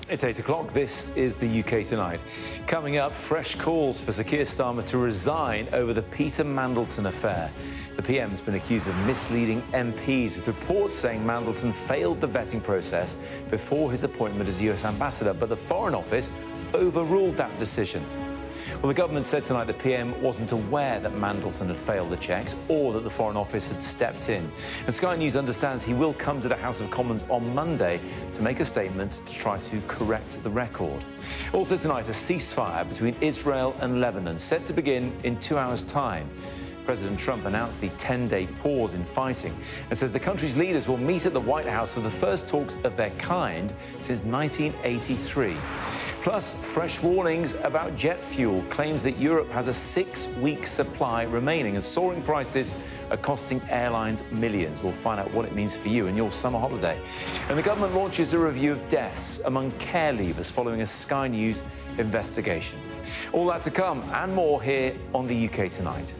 It's 8 o'clock. This is the UK Tonight. Coming up, fresh calls for Sir Keir Starmer to resign over the Peter Mandelson affair. The PM's been accused of misleading MPs, with reports saying Mandelson failed the vetting process before his appointment as US ambassador, but the Foreign Office overruled that decision. Well, the government said tonight the PM wasn't aware that Mandelson had failed the checks or that the Foreign Office had stepped in. And Sky News understands he will come to the House of Commons on Monday to make a statement to try to correct the record. Also tonight, a ceasefire between Israel and Lebanon set to begin in 2 hours' time. President Trump announced the 10-day pause in fighting and says the country's leaders will meet at the White House for the first talks of their kind since 1983. Plus, fresh warnings about jet fuel, claims that Europe has a 6-week supply remaining, and soaring prices are costing airlines millions. We'll find out what it means for you and your summer holiday. And the government launches a review of deaths among care leavers following a Sky News investigation. All that to come and more here on the UK Tonight.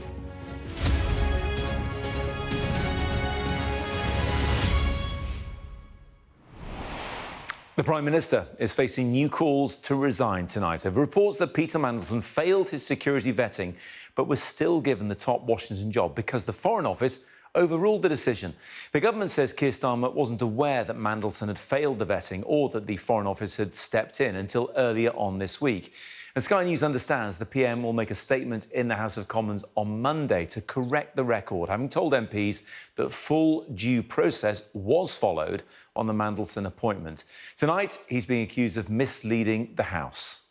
The Prime Minister is facing new calls to resign tonight over reports that Peter Mandelson failed his security vetting but was still given the top Washington job because the Foreign Office overruled the decision. The government says Keir Starmer wasn't aware that Mandelson had failed the vetting or that the Foreign Office had stepped in until earlier on this week. And Sky News understands the PM will make a statement in the House of Commons on Monday to correct the record, having told MPs that full due process was followed on the Mandelson appointment. Tonight, he's being accused of misleading the House.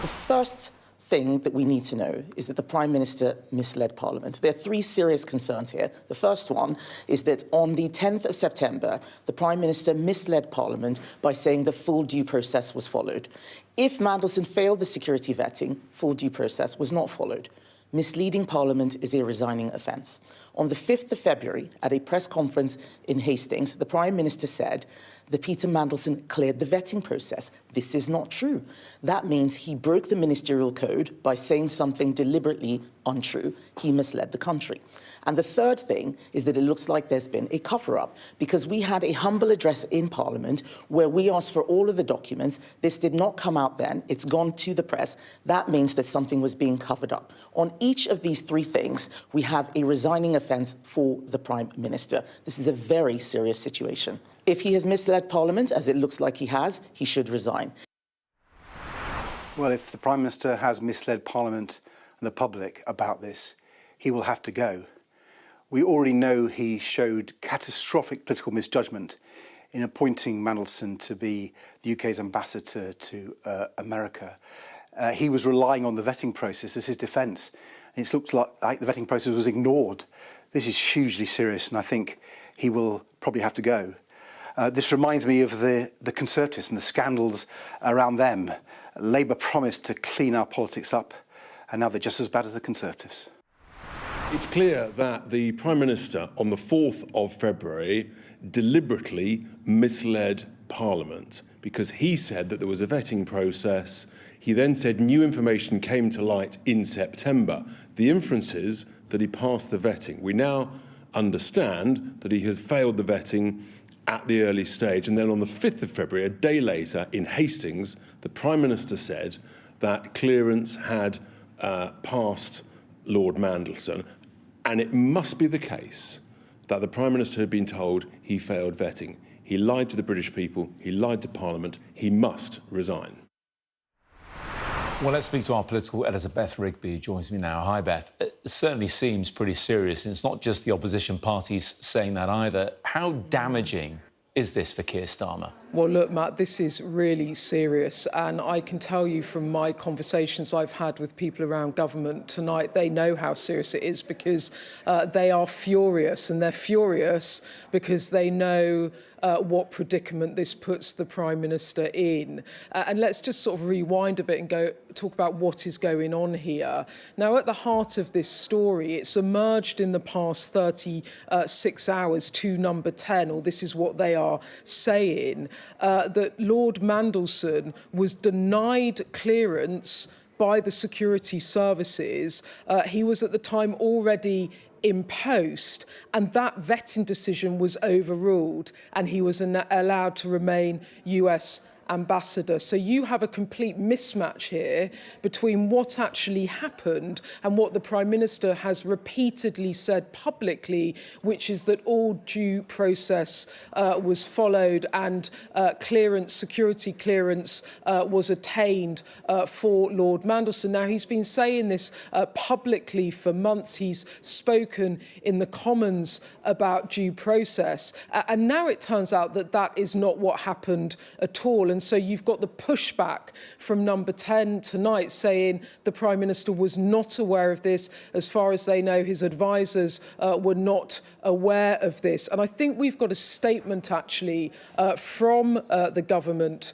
The first thing that we need to know is that the Prime Minister misled Parliament. There are three serious concerns here. The first one is that on the 10th of September, the Prime Minister misled Parliament by saying the full due process was followed. If Mandelson failed the security vetting, full due process was not followed. Misleading Parliament is a resigning offence. On the 5th of February, at a press conference in Hastings, the Prime Minister said that Peter Mandelson cleared the vetting process. This is not true. That means he broke the ministerial code by saying something deliberately untrue. He misled the country. And the third thing is that it looks like there's been a cover-up, because we had a humble address in Parliament where we asked for all of the documents. This did not come out then. It's gone to the press. That means that something was being covered up. On each of these three things, we have a resigning offence for the Prime Minister. This is a very serious situation. If he has misled Parliament, as it looks like he has, he should resign. Well, if the Prime Minister has misled Parliament and the public about this, he will have to go. We already know he showed catastrophic political misjudgment in appointing Mandelson to be the UK's ambassador to America. He was relying on the vetting process as his defence. It looked like the vetting process was ignored. This is hugely serious, and I think he will probably have to go. This reminds me of the Conservatives and the scandals around them. Labour promised to clean our politics up, and now they're just as bad as the Conservatives. It's clear that the Prime Minister, on the 4th of February, deliberately misled Parliament because he said that there was a vetting process. He then said new information came to light in September. The inference is that he passed the vetting. We now understand that he has failed the vetting at the early stage. And then on the 5th of February, a day later, in Hastings, the Prime Minister said that clearance had passed Lord Mandelson. And it must be the case that the Prime Minister had been told he failed vetting. He lied to the British people, he lied to Parliament, he must resign. Well, let's speak to our political editor, Beth Rigby, who joins me now. Hi, Beth. It certainly seems pretty serious, and it's not just the opposition parties saying that either. How damaging is this for Keir Starmer? Well, look, Matt, this is really serious, and I can tell you from my conversations I've had with people around government tonight, they know how serious it is because they are furious, and they're furious because they know what predicament this puts the Prime Minister in. And let's just sort of rewind a bit and talk about what is going on here. Now, at the heart of this story, it's emerged in the past 36 hours to number 10, or this is what they are saying, that Lord Mandelson was denied clearance by the security services. He was at the time already in post, and that vetting decision was overruled, and he was allowed to remain US ambassador. So you have a complete mismatch here between what actually happened and what the Prime Minister has repeatedly said publicly, which is that all due process was followed and security clearance was attained for Lord Mandelson. Now, he's been saying this publicly for months. He's spoken in the Commons about due process. And now it turns out that that is not what happened at all. And so you've got the pushback from Number 10 tonight saying the Prime Minister was not aware of this. As far as they know, his advisers were not aware of this. And I think we've got a statement, actually, from the government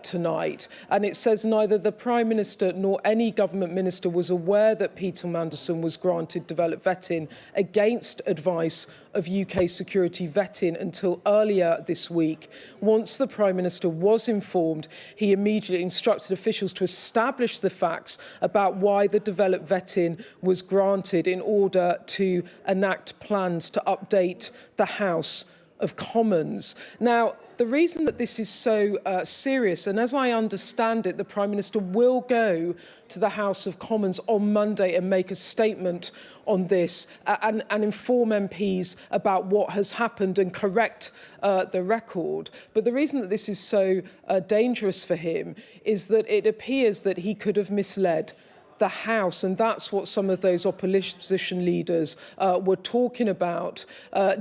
tonight. And it says neither the Prime Minister nor any government minister was aware that Peter Mandelson was granted developed vetting against advice of UK security vetting until earlier this week. Once the Prime Minister was informed, he immediately instructed officials to establish the facts about why the developed vetting was granted in order to enact plans to update the House of Commons. Now, the reason that this is so serious, and as I understand it, the Prime Minister will go to the House of Commons on Monday and make a statement on this and inform MPs about what has happened and correct the record. But the reason that this is so dangerous for him is that it appears that he could have misled the House, and that's what some of those opposition leaders were talking about.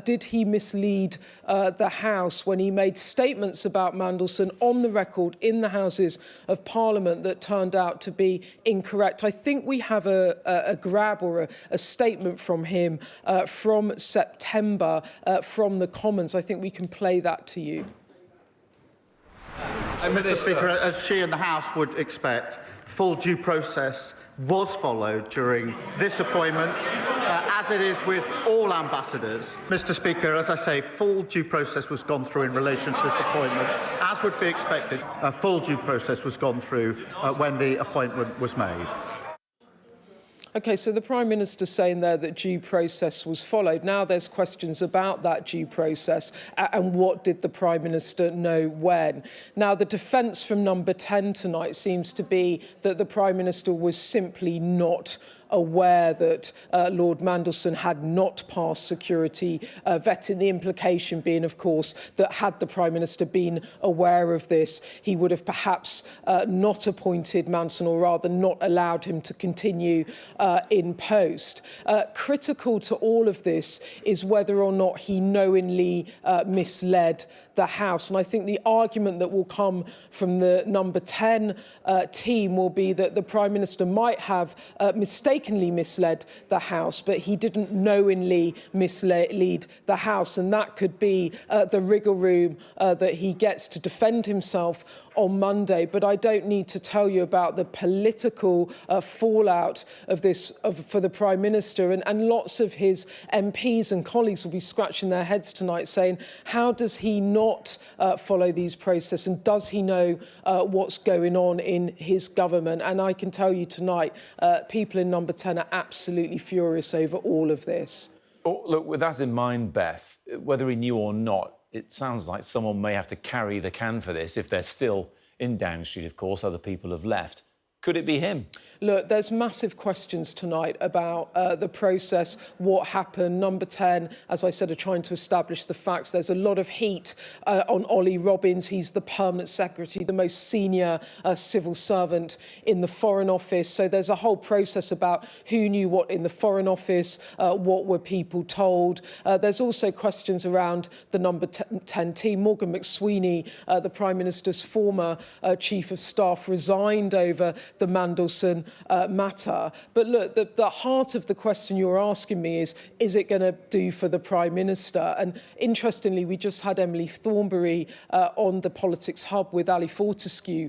Did he mislead the House when he made statements about Mandelson on the record in the Houses of Parliament that turned out to be incorrect? I think we have a grab or a statement from him from September from the Commons. I think we can play that to you. Mr. Speaker, as she and the House would expect, full due process was followed during this appointment, as it is with all ambassadors. Mr. Speaker, as I say, full due process was gone through in relation to this appointment. As would be expected, a full due process was gone through when the appointment was made. OK, so the Prime Minister saying there that due process was followed. Now there's questions about that due process and what did the Prime Minister know when. Now, the defence from Number 10 tonight seems to be that the Prime Minister was simply not aware that Lord Mandelson had not passed security vetting, the implication being, of course, that had the Prime Minister been aware of this, he would have perhaps not appointed Mandelson, or rather not allowed him to continue in post. Critical to all of this is whether or not he knowingly misled the House. And I think the argument that will come from the Number 10 team will be that the Prime Minister might have mistakenly misled the House, but he didn't knowingly mislead the House. And that could be the wriggle room that he gets to defend himself on Monday. But I don't need to tell you about the political fallout of this for the Prime Minister. And lots of his MPs and colleagues will be scratching their heads tonight saying, how does he not follow these processes, and does he know what's going on in his government? And I can tell you tonight, people in Number 10 are absolutely furious over all of this. Oh, look, with that in mind, Beth, whether he knew or not, it sounds like someone may have to carry the can for this if they're still in Downing Street, of course. Other people have left. Could it be him? Look, there's massive questions tonight about the process, what happened. Number 10, as I said, are trying to establish the facts. There's a lot of heat on Ollie Robbins. He's the permanent secretary, the most senior civil servant in the Foreign Office. So there's a whole process about who knew what in the Foreign Office, what were people told. There's also questions around the Number 10 team. Morgan McSweeney, the Prime Minister's former Chief of Staff, resigned over the Mandelson matter. But look, the heart of the question you're asking me is it going to do for the Prime Minister? And interestingly, we just had Emily Thornberry on the Politics Hub with Ali Fortescue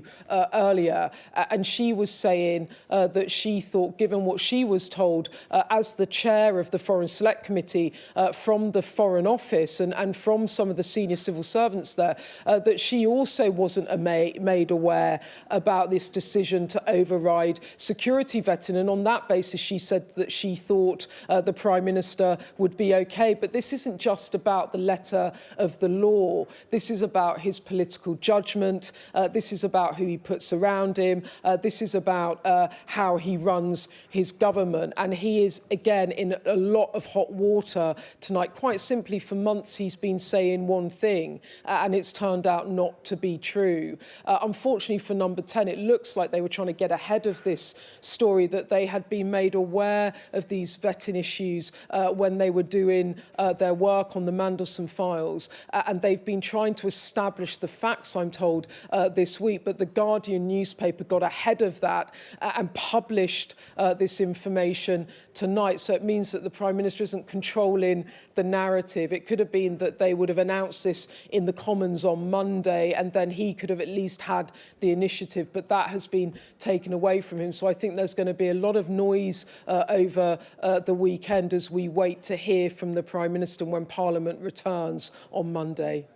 earlier, and she was saying that she thought, given what she was told as the chair of the Foreign Select Committee from the Foreign Office and from some of the senior civil servants there, that she also wasn't made aware about this decision to override security vetting. And on that basis, she said that she thought the Prime Minister would be OK. But this isn't just about the letter of the law. This is about his political judgment. This is about who he puts around him. This is about how he runs his government. And he is, again, in a lot of hot water tonight. Quite simply, for months, he's been saying one thing, and it's turned out not to be true. Unfortunately for Number 10, it looks like they were trying to get ahead of this story, that they had been made aware of these vetting issues when they were doing their work on the Mandelson files. And they've been trying to establish the facts, I'm told, this week. But the Guardian newspaper got ahead of that and published this information tonight. So it means that the Prime Minister isn't controlling the narrative. It could have been that they would have announced this in the Commons on Monday, and then he could have at least had the initiative. But that has been taken away from him. So I think there's going to be a lot of noise over the weekend as we wait to hear from the Prime Minister when Parliament returns on Monday.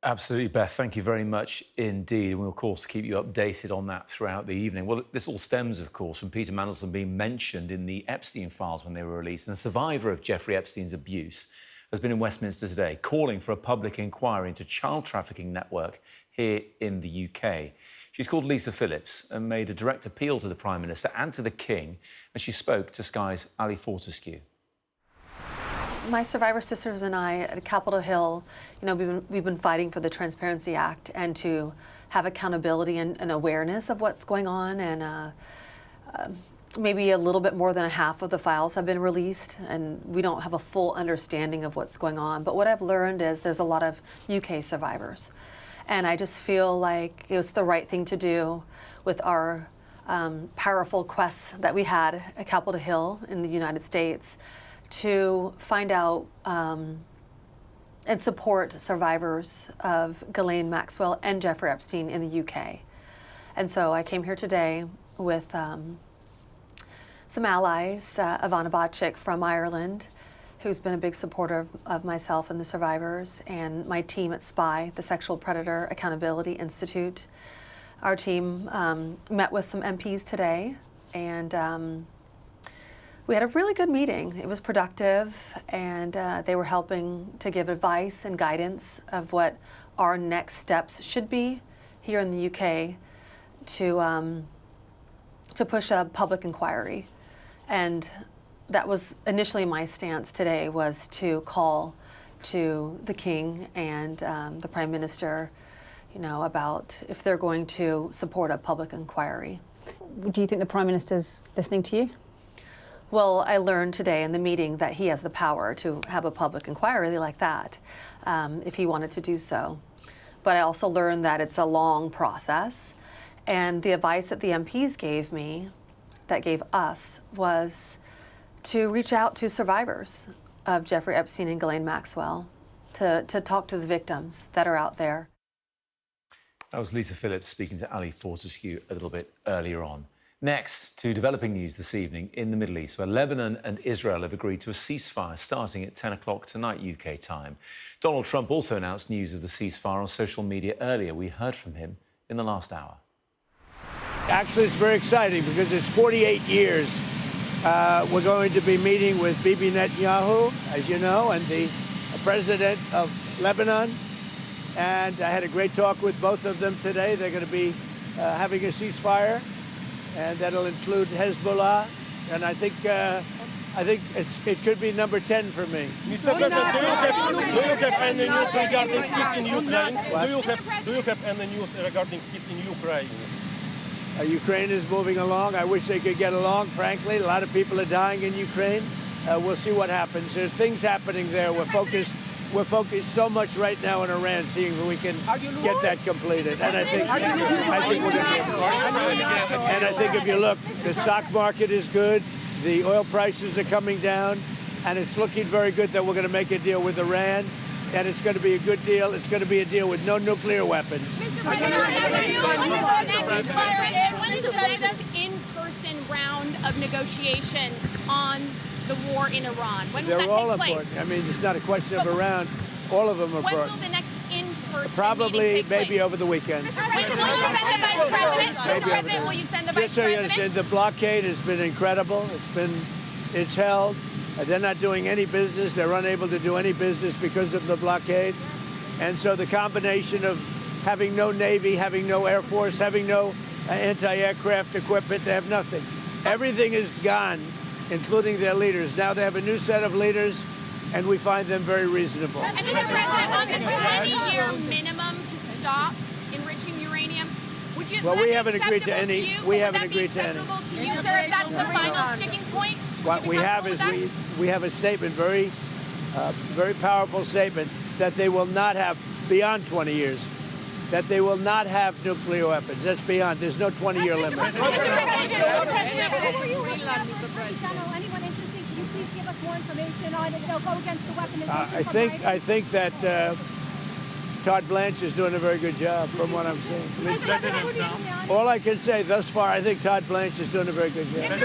Absolutely, Beth. Thank you very much indeed. And we'll, of course, keep you updated on that throughout the evening. Well, this all stems, of course, from Peter Mandelson being mentioned in the Epstein files when they were released. And a survivor of Jeffrey Epstein's abuse has been in Westminster today, calling for a public inquiry into child trafficking network here in the UK. She's called Lisa Phillips and made a direct appeal to the Prime Minister and to the King, and she spoke to Sky's Ali Fortescue. My survivor sisters and I at Capitol Hill, we've been fighting for the Transparency Act and to have accountability and awareness of what's going on. And maybe a little bit more than half of the files have been released, and we don't have a full understanding of what's going on. But what I've learned is there's a lot of UK survivors. And I just feel like it was the right thing to do with our powerful quests that we had at Capitol Hill in the United States, to find out and support survivars of Ghislaine Maxwell and Jeffrey Epstein in the UK. And so I came here today with some allies, Ivana Bacik from Ireland, who's been a big supporter of myself and the survivors, and my team at SPY, the Sexual Predator Accountability Institute. Our team met with some MPs today, and we had a really good meeting. It was productive, and they were helping to give advice and guidance of what our next steps should be here in the UK to push a public inquiry. And that was initially my stance today, was to call to the King and the Prime Minister, about if they're going to support a public inquiry. Do you think the Prime Minister's listening to you? Well, I learned today in the meeting that he has the power to have a public inquiry like that, if he wanted to do so. But I also learned that it's a long process, and the advice that the MPs gave me, that gave us, was to reach out to survivors of Jeffrey Epstein and Ghislaine Maxwell, to talk to the victims that are out there. That was Lisa Phillips speaking to Ali Fortescue a little bit earlier on. Next, to developing news this evening in the Middle East, where Lebanon and Israel have agreed to a ceasefire starting at 10 o'clock tonight UK time. Donald Trump also announced news of the ceasefire on social media earlier. We heard from him in the last hour. Actually, it's very exciting because it's 48 years. We're going to be meeting with Bibi Netanyahu, as you know, and the president of Lebanon. And I had a great talk with both of them today. They're going to be having a ceasefire, and that'll include Hezbollah. And I think it could be number 10 for me. Mr. President, do you have any news regarding peace in Ukraine? Do you have any news regarding peace in Ukraine? Ukraine is moving along. I wish they could get along, frankly. A lot of people are dying in Ukraine. We'll see what happens. There's things happening there. We're focused so much right now in Iran, seeing if we can get that completed. And I think we're going to. And I think if you look, the stock market is good. The oil prices are coming down, and it's looking very good that we're going to make a deal with Iran, and it's going to be a good deal. It's going to be a deal with no nuclear weapons. When is the next in-person round of negotiations on the war in Iran? When will that take place? They're all important. I mean, it's not a question of around. All of them are important. When will the next in-person Probably, maybe over the weekend. Mr. President, will you send the Vice President? Mr. President, will you send the Vice Just so you President? understand, the blockade has been incredible. It's held. They're not doing any business. They're unable to do any business because of the blockade. And so the combination of having no Navy, having no Air Force, having no anti-aircraft equipment, they have nothing. Everything is gone, including their leaders. Now they have a new set of leaders, and we find them very reasonable. And Mr. President, on the 20-year minimum to stop enriching uranium, would you? Well, we haven't agreed to any. We haven't agreed to any. To you, sir, if that's the final sticking point. What we have is we have a statement, very powerful statement, that they will not have beyond 20 years. That they will not have nuclear weapons. That's beyond. There's no 20-year limit. Before you General, anyone interested, can you please give us more information on it? They'll go against the weaponization. I think that Todd Blanche is doing a very good job, from what I'm seeing. All I can say thus far, I think Todd Blanche is doing a very good job. If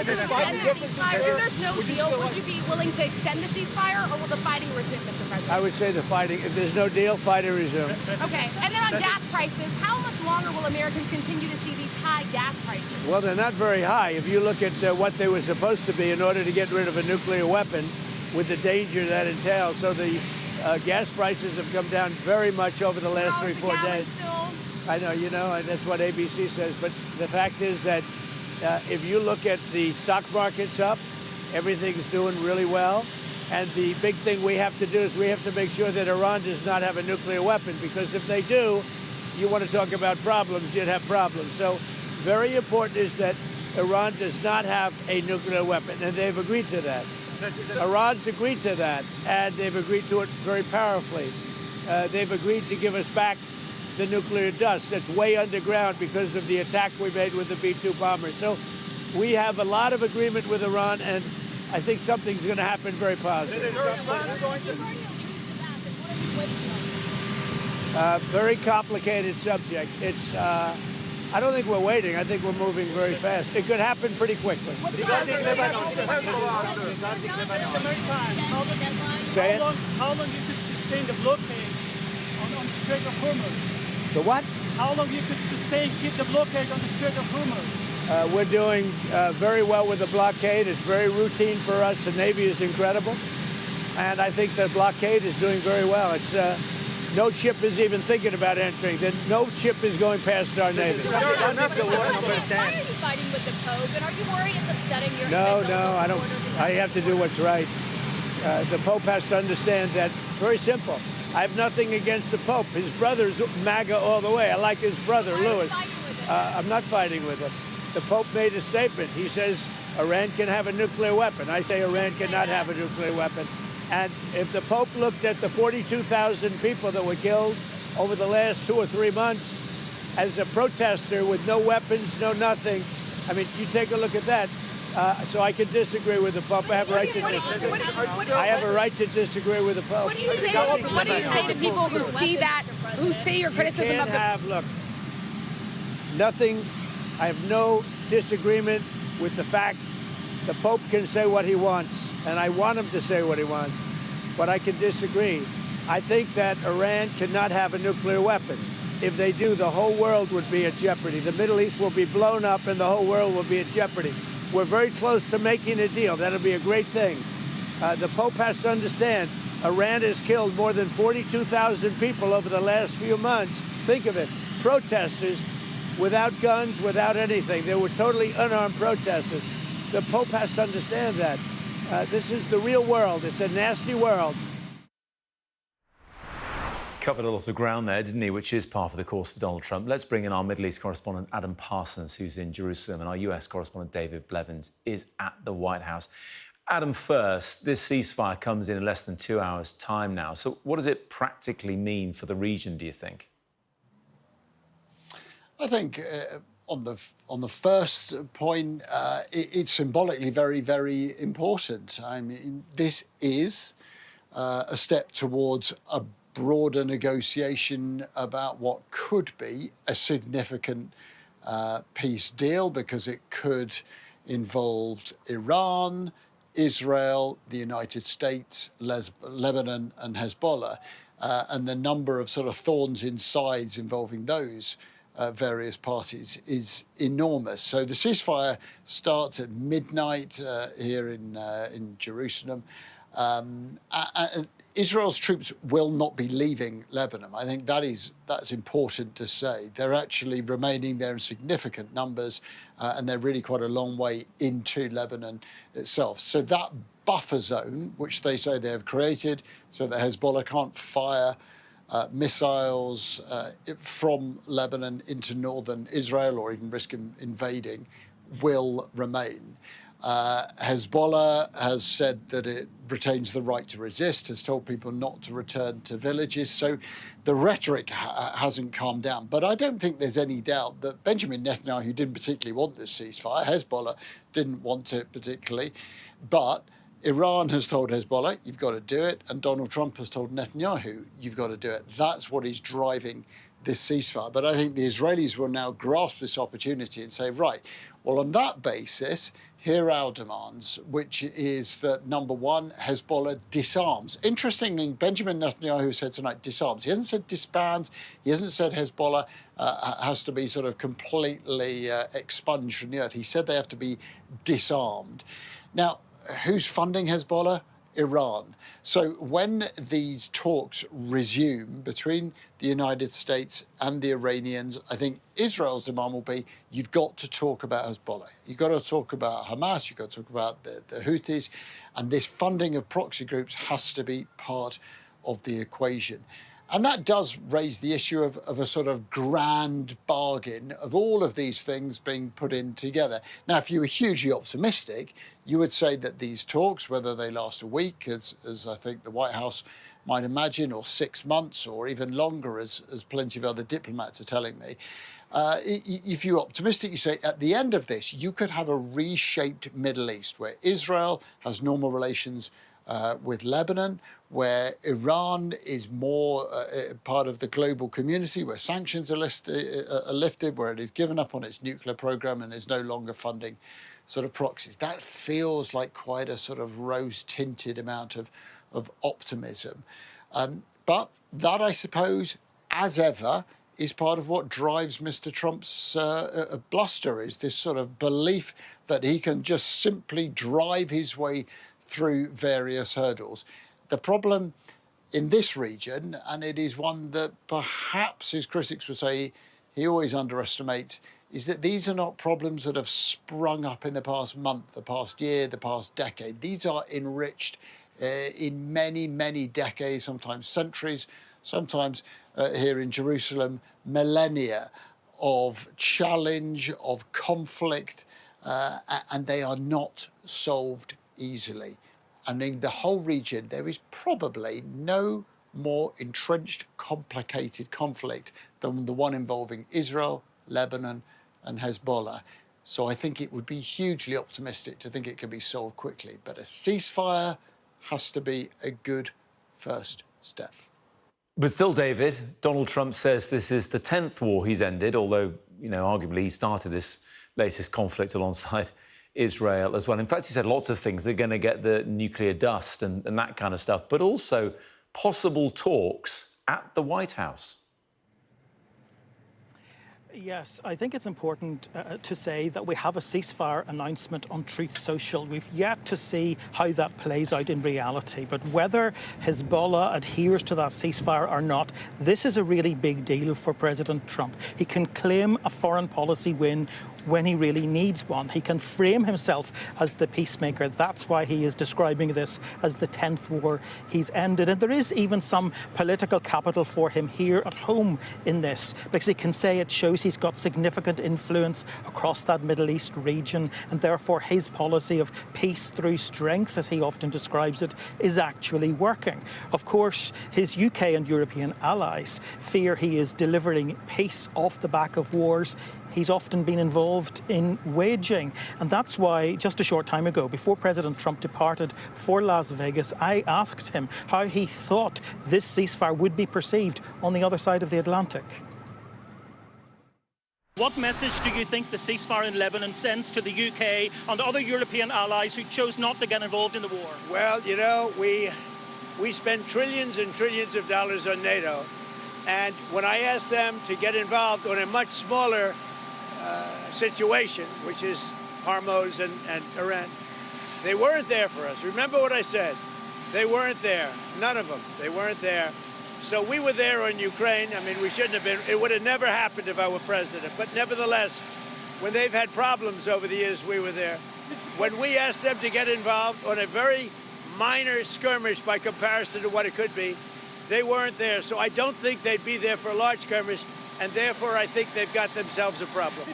there's no deal, would you be willing to extend the ceasefire, or will the fighting resume, Mr. President? I would say the fighting. If there's no deal, fighting resume. Okay. And then on gas prices, how much longer will Americans continue to see these high gas prices? Well, they're not very high. If you look at what they were supposed to be in order to get rid of a nuclear weapon, with the danger that entails. So the gas prices have come down very much over the last 3-4 days. I know, you know, and that's what ABC says. But the fact is that if you look at the stock markets up, everything's doing really well. And the big thing we have to do is we have to make sure that Iran does not have a nuclear weapon, because if they do, you want to talk about problems, you'd have problems. So very important is that Iran does not have a nuclear weapon, and they've agreed to that. Iran's agreed to that, and they've agreed to it very powerfully. They've agreed to give us back the nuclear dust that's way underground because of the attack we made with the B-2 bomber. So we have a lot of agreement with Iran, and I think something's going to happen very positive. Very complicated subject. It's. I don't think we're waiting. I think we're moving very fast. It could happen pretty quickly. Say it. How long you could sustain the blockade on the Strait of Hormuz? The what? How long you could keep the blockade on the Strait of Hormuz? We're doing very well with the blockade. It's very routine for us. The Navy is incredible. And I think the blockade is doing very well. It's no ship is even thinking about entering. No ship is going past our Navy. Why are you fighting with the Pope? And are you worried it's upsetting your No, I don't. I have to do what's right. The Pope has to understand that. Very simple. I have nothing against the Pope. His brother's MAGA all the way. I like his brother, Louis. I'm not fighting with him. The Pope made a statement. He says Iran can have a nuclear weapon. I say Iran cannot have a nuclear weapon. And if the Pope looked at the 42,000 people that were killed over the last 2 or 3 months as a protester with no weapons, no nothing, I mean, you take a look at that. So I can disagree with the Pope. I have a right to disagree. I have a right to disagree with the Pope. What do you say to people who see that, who see your criticism of the... Look, nothing. I have no disagreement with the fact the Pope can say what he wants, and I want him to say what he wants, but I can disagree. I think that Iran cannot have a nuclear weapon. If they do, the whole world would be at jeopardy. The Middle East will be blown up, and the whole world will be at jeopardy. We're very close to making a deal. That'll be a great thing. The Pope has to understand, Iran has killed more than 42,000 people over the last few months. Think of it, protesters without guns, without anything. They were totally unarmed protesters. The Pope has to understand that. This is the real world. It's a nasty world. Covered a lot of ground there, didn't he, which is part of the course for Donald Trump. Let's bring in our Middle East correspondent, Adam Parsons, who's in Jerusalem, and our US correspondent, David Blevins, is at the White House. Adam, first, this ceasefire comes in less than 2 hours' time now. So what does it practically mean for the region, do you think? I think on the first point, it's symbolically very, very important. I mean, this is a step towards a broader negotiation about what could be a significant peace deal, because it could involve Iran, Israel, the United States, Lebanon and Hezbollah. and the number of sort of thorns in sides involving those various parties is enormous. So the ceasefire starts at midnight here in Jerusalem. Israel's troops will not be leaving Lebanon. I think that's important to say. They're actually remaining there in significant numbers, and they're really quite a long way into Lebanon itself. So that buffer zone, which they say they have created, so that Hezbollah can't fire missiles from Lebanon into northern Israel or even risk invading, will remain. Hezbollah has said that it retains the right to resist, has told people not to return to villages. So the rhetoric hasn't calmed down. But I don't think there's any doubt that Benjamin Netanyahu didn't particularly want this ceasefire. Hezbollah didn't want it particularly. But Iran has told Hezbollah, you've got to do it. And Donald Trump has told Netanyahu, you've got to do it. That's what is driving this ceasefire. But I think the Israelis will now grasp this opportunity and say, right, well, on that basis, here are our demands, which is that, number one, Hezbollah disarms. Interestingly, Benjamin Netanyahu said tonight disarms. He hasn't said disbands. He hasn't said Hezbollah has to be sort of completely expunged from the earth. He said they have to be disarmed. Now, who's funding Hezbollah? Iran. So when these talks resume between the United States and the Iranians, I think Israel's demand will be, you've got to talk about Hezbollah. You've got to talk about Hamas, you've got to talk about the Houthis, and this funding of proxy groups has to be part of the equation. And that does raise the issue of a sort of grand bargain of all of these things being put in together. Now, if you were hugely optimistic, you would say that these talks, whether they last a week, as I think the White House might imagine, or 6 months, or even longer, as plenty of other diplomats are telling me, if you're optimistic, you say at the end of this, you could have a reshaped Middle East where Israel has normal relations with Lebanon, where Iran is more part of the global community, where sanctions are lifted, where it is given up on its nuclear program and is no longer funding sort of proxies. That feels like quite a sort of rose-tinted amount of optimism. But that, I suppose, as ever, is part of what drives Mr. Trump's bluster, is this sort of belief that he can just simply drive his way through various hurdles. The problem in this region, and it is one that perhaps his critics would say he always underestimates, is that these are not problems that have sprung up in the past month, the past year, the past decade. These are enriched in many, many decades, sometimes centuries, sometimes here in Jerusalem, millennia of challenge, of conflict, and they are not solved easily. And in the whole region, there is probably no more entrenched, complicated conflict than the one involving Israel, Lebanon, and Hezbollah. So I think it would be hugely optimistic to think it can be solved quickly. But a ceasefire has to be a good first step. But still, David, Donald Trump says this is the 10th war he's ended, although, you know, arguably he started this latest conflict alongside Israel as well. In fact, he said lots of things. They're going to get the nuclear dust and that kind of stuff, but also possible talks at the White House. Yes, I think it's important to say that we have a ceasefire announcement on Truth Social. We've yet to see how that plays out in reality. But whether Hezbollah adheres to that ceasefire or not, this is a really big deal for President Trump. He can claim a foreign policy win when he really needs one. He can frame himself as the peacemaker. That's why he is describing this as the 10th war he's ended. And there is even some political capital for him here at home in this, because he can say it shows he's got significant influence across that Middle East region, and therefore his policy of peace through strength, as he often describes it, is actually working. Of course, his UK and European allies fear he is delivering peace off the back of wars he's often been involved in waging. And that's why, just a short time ago, before President Trump departed for Las Vegas, I asked him how he thought this ceasefire would be perceived on the other side of the Atlantic. What message do you think the ceasefire in Lebanon sends to the UK and other European allies who chose not to get involved in the war? Well, you know, We spend trillions and trillions of dollars on NATO. And when I asked them to get involved on a much smaller situation, which is Hormuz and Iran, they weren't there for us. Remember what I said. They weren't there. None of them. They weren't there. So we were there on Ukraine. I mean, we shouldn't have been. It would have never happened if I were president. But nevertheless, when they've had problems over the years, we were there. When we asked them to get involved on a very minor skirmish by comparison to what it could be, they weren't there. So I don't think they'd be there for a large skirmish, and therefore I think they've got themselves a problem.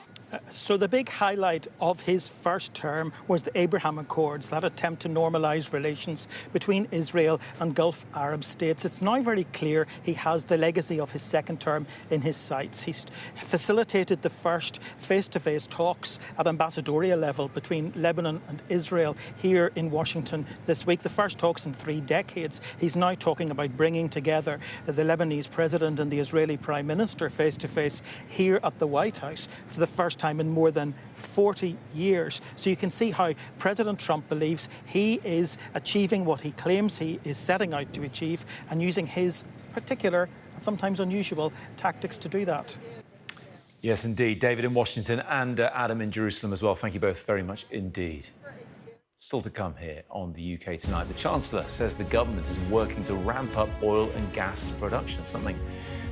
So the big highlight of his first term was the Abraham Accords, that attempt to normalise relations between Israel and Gulf Arab states. It's now very clear he has the legacy of his second term in his sights. He's facilitated the first face-to-face talks at ambassadorial level between Lebanon and Israel here in Washington this week, the first talks in 3 decades. He's now talking about bringing together the Lebanese president and the Israeli prime minister face-to-face here at the White House for the first time in more than 40 years. So you can see how President Trump believes he is achieving what he claims he is setting out to achieve and using his particular and sometimes unusual tactics to do that. Yes, indeed. David in Washington and Adam in Jerusalem as well. Thank you both very much indeed. Still to come here on the UK tonight. The Chancellor says the government is working to ramp up oil and gas production, something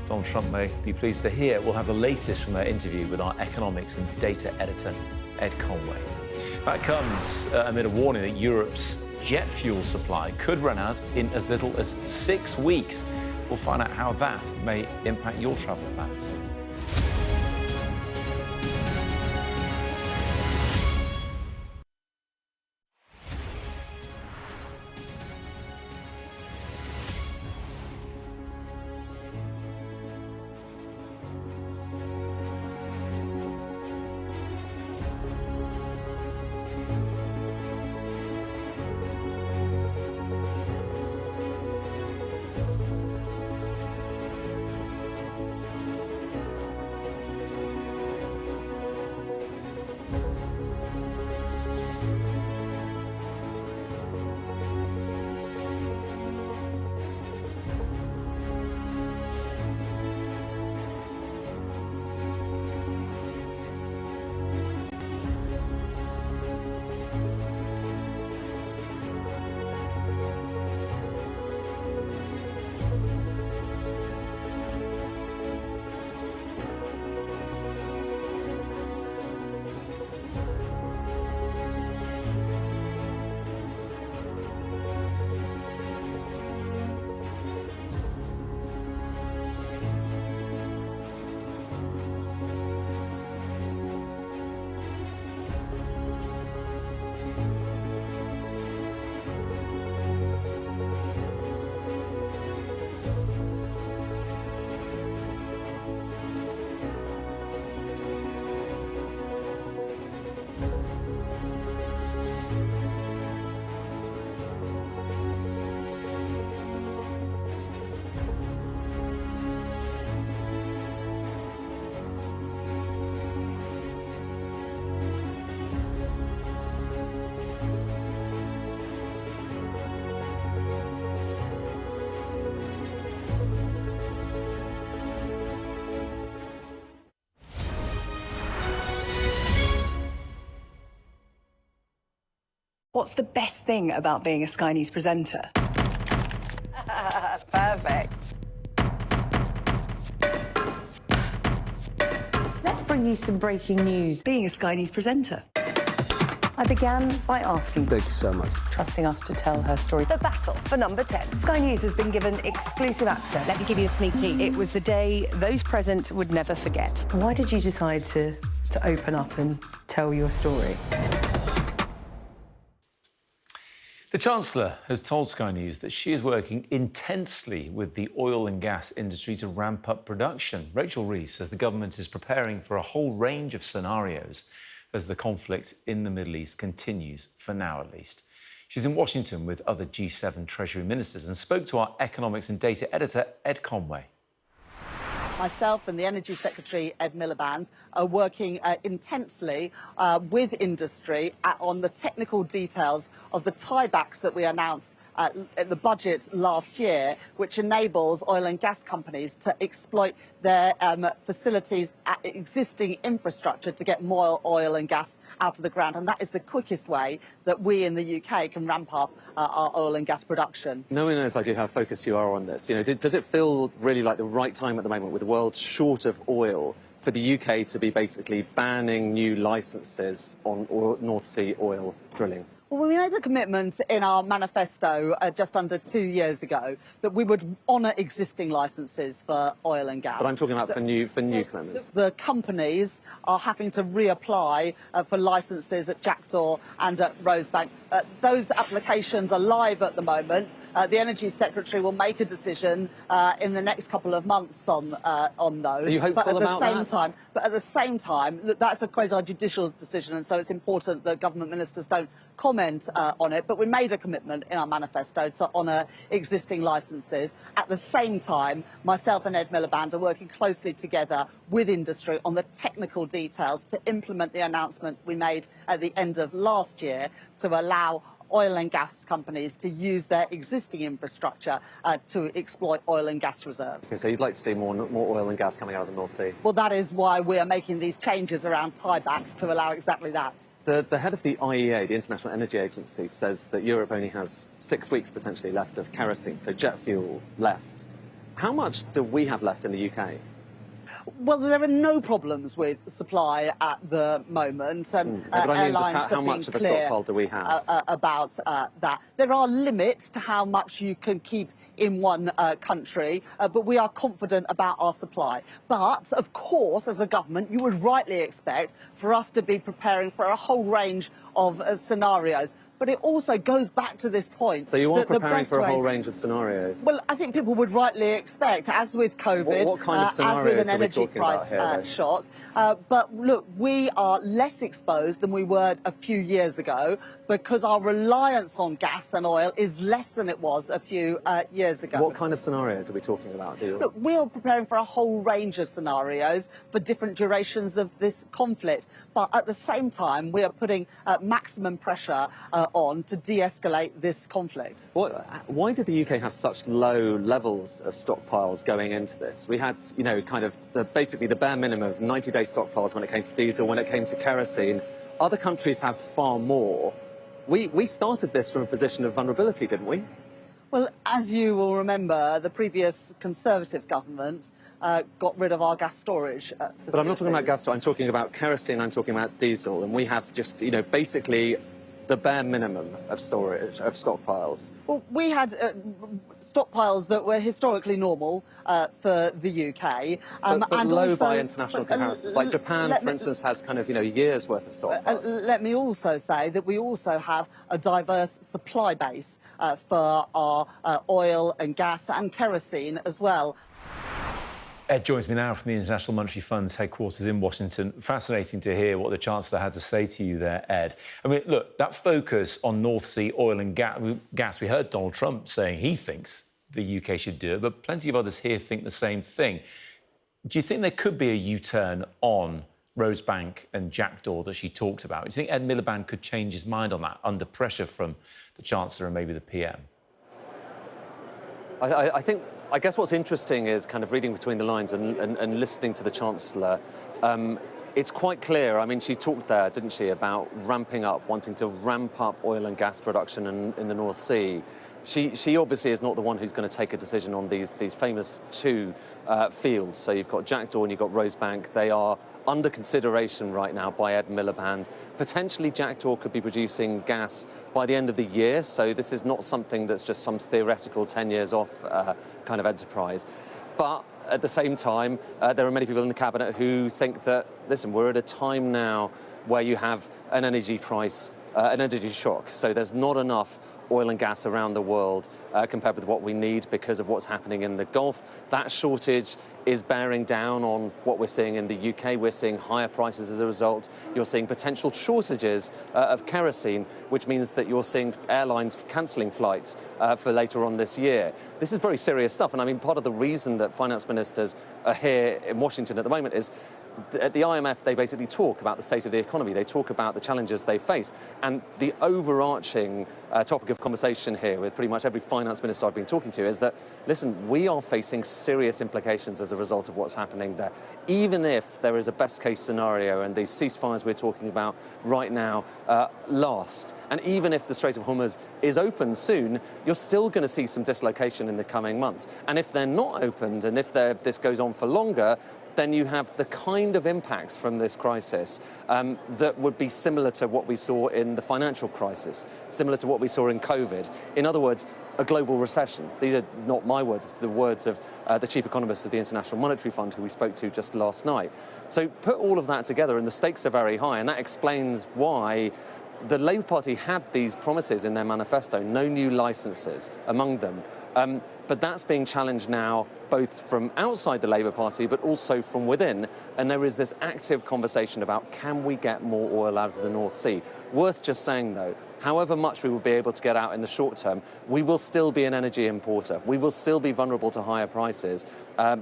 Donald Trump may be pleased to hear. We'll have the latest from their interview with our economics and data editor, Ed Conway. That comes amid a warning that Europe's jet fuel supply could run out in as little as 6 weeks. We'll find out how that may impact your travel plans. What's the best thing about being a Sky News presenter? Perfect. Let's bring you some breaking news. Being a Sky News presenter. I began by asking, thank you so much, trusting us to tell her story. The battle for number 10. Sky News has been given exclusive access. Let me give you a sneak peek. It was the day those present would never forget. Why did you decide to open up and tell your story? The Chancellor has told Sky News that she is working intensely with the oil and gas industry to ramp up production. Rachel Reeves says the government is preparing for a whole range of scenarios as the conflict in the Middle East continues, for now at least. She's in Washington with other G7 Treasury ministers and spoke to our economics and data editor, Ed Conway. Myself and the Energy Secretary, Ed Miliband, are working intensely with industry on the technical details of the tiebacks that we announced the budget last year, which enables oil and gas companies to exploit their facilities, existing infrastructure to get more oil and gas out of the ground. And that is the quickest way that we in the UK can ramp up our oil and gas production. Knowing as I do how focused you are on this, does it feel really like the right time at the moment, with the world short of oil, for the UK to be basically banning new licences on North Sea oil drilling? Well, we made a commitment in our manifesto just under 2 years ago that we would honour existing licences for oil and gas. But I'm talking about for new commitments. The companies are having to reapply for licences at Jackdaw and at Rosebank. Those applications are live at the moment. The Energy Secretary will make a decision in the next couple of months on those. Are you hopeful about that? But at the same time, look, that's a quasi-judicial decision, and so it's important that government ministers don't comment on it. But we made a commitment in our manifesto to honour existing licences. At the same time, myself and Ed Miliband are working closely together with industry on the technical details to implement the announcement we made at the end of last year to allow oil and gas companies to use their existing infrastructure to exploit oil and gas reserves. Okay, so you'd like to see more oil and gas coming out of the North Sea? Well, that is why we are making these changes around tiebacks to allow exactly that. The head of the IEA, the International Energy Agency, says that Europe only has 6 weeks potentially left of kerosene, so jet fuel left. How much do we have left in the UK? Well, there are no problems with supply at the moment, and but I mean, airlines just how much of a stockpile do we have? About that. There are limits to how much you can keep in one country, but we are confident about our supply. But, of course, as a government, you would rightly expect for us to be preparing for a whole range of scenarios. But it also goes back to this point. So you are preparing for a whole range of scenarios? Well, I think people would rightly expect, as with COVID, what kind of as with an are we energy talking about price here, shock. But look, we are less exposed than we were a few years ago because our reliance on gas and oil is less than it was a few years ago. What kind of scenarios are we talking about? Look, we are preparing for a whole range of scenarios for different durations of this conflict. But at the same time, we are putting maximum pressure on to de-escalate this conflict. Why did the UK have such low levels of stockpiles going into this? We had, kind of basically the bare minimum of 90-day stockpiles when it came to diesel, when it came to kerosene. Other countries have far more. We started this from a position of vulnerability, didn't we? Well, as you will remember, the previous Conservative government got rid of our gas storage facilities. But I'm not talking about gas storage, I'm talking about kerosene, I'm talking about diesel, and we have just, basically the bare minimum of storage, of stockpiles. Well, we had stockpiles that were historically normal for the UK. But and low also, by international comparisons. Like Japan, for instance, has kind of, years' worth of stockpiles. Let me also say that we also have a diverse supply base for our oil and gas and kerosene as well. Ed joins me now from the International Monetary Fund's headquarters in Washington. Fascinating to hear what the Chancellor had to say to you there, Ed. I mean, look, that focus on North Sea oil and gas, we heard Donald Trump saying he thinks the UK should do it, but plenty of others here think the same thing. Do you think there could be a U-turn on Rosebank and Jackdaw that she talked about? Do you think Ed Miliband could change his mind on that under pressure from the Chancellor and maybe the PM? I guess what's interesting is kind of reading between the lines and listening to the Chancellor. It's quite clear, I mean, she talked there, didn't she, about ramping up, wanting to ramp up oil and gas production in the North Sea. She obviously is not the one who's going to take a decision on these famous two fields. So you've got Jackdaw and you've got Rosebank. They are under consideration right now by Ed Miliband. Potentially Jackdaw could be producing gas by the end of the year, so this is not something that's just some theoretical 10 years off kind of enterprise. But at the same time, there are many people in the Cabinet who think that, listen, we're at a time now where you have an energy price, an energy shock, so there's not enough oil and gas around the world compared with what we need because of what's happening in the Gulf. That shortage is bearing down on what we're seeing in the UK. We're seeing higher prices as a result. You're seeing potential shortages of kerosene, which means that you're seeing airlines cancelling flights for later on this year. This is very serious stuff. And I mean, part of the reason that finance ministers are here in Washington at the moment is at the IMF, they basically talk about the state of the economy. They talk about the challenges they face. And the overarching topic of conversation here with pretty much every finance minister I've been talking to is that, listen, we are facing serious implications as a result of what's happening there. Even if there is a best case scenario and these ceasefires we're talking about right now last, and even if the Strait of Hormuz is open soon, you're still going to see some dislocation in the coming months. And if they're not opened and if this goes on for longer, then you have the kind of impacts from this crisis that would be similar to what we saw in the financial crisis, similar to what we saw in COVID. In other words, a global recession. These are not my words, it's the words of the chief economist of the International Monetary Fund, who we spoke to just last night. So put all of that together, and the stakes are very high, and that explains why the Labour Party had these promises in their manifesto, no new licences among them. But that's being challenged now, both from outside the Labour Party, but also from within. And there is this active conversation about, can we get more oil out of the North Sea? Worth just saying, though, however much we will be able to get out in the short term, we will still be an energy importer. We will still be vulnerable to higher prices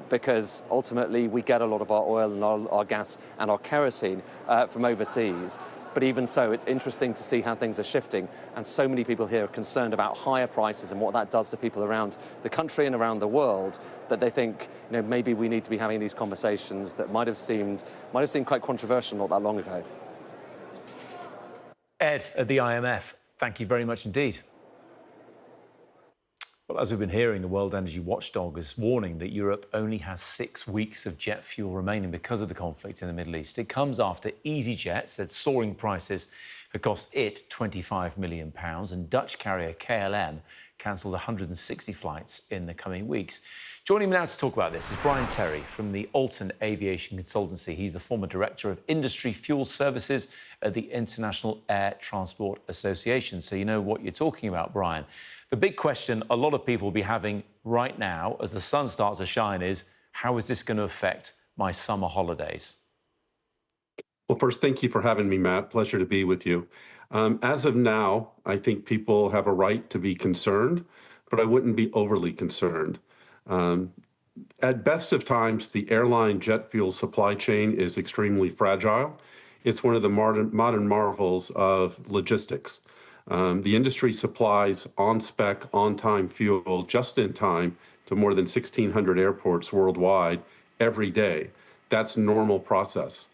because ultimately we get a lot of our oil and our gas and our kerosene from overseas. But even so, it's interesting to see how things are shifting. And so many people here are concerned about higher prices and what that does to people around the country and around the world, that they think, you know, maybe we need to be having these conversations that might have seemed quite controversial not that long ago. Ed at the IMF, thank you very much indeed. Well, as we've been hearing, the World Energy Watchdog is warning that Europe only has 6 weeks of jet fuel remaining because of the conflict in the Middle East. It comes after EasyJet said soaring prices had cost it £25 million, and Dutch carrier KLM cancelled 160 flights in the coming weeks. Joining me now to talk about this is Brian Terry from the Alton Aviation Consultancy. He's the former Director of Industry Fuel Services at the International Air Transport Association. So you know what you're talking about, Brian. The big question a lot of people will be having right now as the sun starts to shine is, how is this going to affect my summer holidays? Well, first, thank you for having me, Matt. Pleasure to be with you. As of now, I think people have a right to be concerned, but I wouldn't be overly concerned. At best of times, the airline jet fuel supply chain is extremely fragile. It's one of the modern marvels of logistics. The industry supplies on-spec, on-time fuel just in time to more than 1,600 airports worldwide every day. That's normal process.